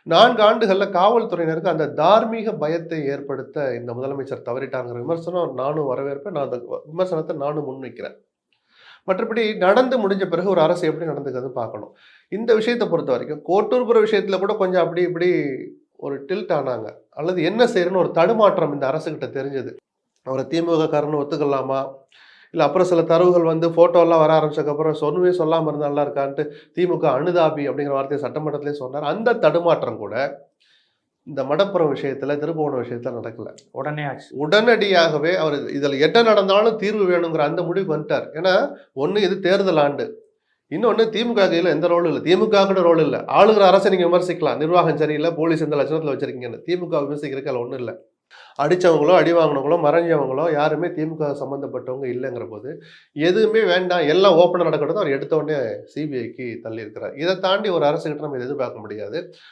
4 ஆண்டுகள்ல காவல்துறையினருக்கு அந்த தார்மீக பயத்தை ஏற்படுத்த இந்த முதலமைச்சர் தவறிட்டாங்கிற விமர்சனம் நானும் வரவேற்பேன். நான் அந்த விமர்சனத்த நானும் முன்வைக்கிறேன். மற்றபடி நடந்து முடிஞ்ச பிறகு ஒரு அரசு எப்படி நடந்துக்குதுன்னு பார்க்கணும். இந்த விஷயத்த பொறுத்தவரைக்கும் கோட்டூர்புர விஷயத்துல கூட கொஞ்சம் அப்படி இப்படி ஒரு டில்ட் ஆனாங்க. அல்லது என்ன செய்யணும்னு ஒரு தடுமாற்றம் இந்த அரசுகிட்ட தெரிஞ்சது. அவர திமுக காரன்னு ஒத்துக்கலாமா? இல்ல அப்புறம் சில தரவுகள் வந்து ஃபோட்டோலாம் வர ஆரம்பிச்சதுக்கப்புறம் சொன்னவே சொல்லாம இருந்தா நல்லா இருக்கான்ட்டு திமுக அனுதாபி அப்படிங்கிற வார்த்தைய சட்டமன்றத்திலேயே சொன்னார். அந்த தடுமாற்றம் கூட இந்த மடப்புறம் விஷயத்துல, திருப்புவனம் விஷயத்துல நடக்கல. உடனே ஆச்சு. உடனடியாகவே அவர் இதுல என்ன நடந்தாலும் தீர்வு வேணுங்கிற அந்த முடிவுக்கு வந்துட்டார். ஏன்னா, ஒண்ணு இது தேர்தல் ஆண்டு. இன்னொன்னு திமுக கையில எந்த ரோலும் இல்ல. திமுக கூட ரோல் இல்ல. ஆளுகிற அரச நீங்க விமர்சிக்கலாம். நிர்வாகம் சரியில்ல, போலீஸ் இந்த லட்சணத்துல வச்சிருக்கீங்கன்னு. திமுக விமர்சிக்கிறதுக்கு அதுல ஒண்ணும் இல்ல. அடிச்சவங்களோ, அடி வாங்கினவங்களோ, மறைஞ்சவங்களோ யாருமே திமுக சம்மந்தப்பட்டவங்க இல்லைங்கிற போது, எதுவுமே வேண்டாம், எல்லாம் ஓப்பனா நடக்கட்டும் அவர் எடுத்த உடனே சிபிஐக்கு தள்ளியிருக்கிறார். இத தாண்டி ஒரு அரசுகிட்ட நம்ம எதிர்பார்க்க முடியாது.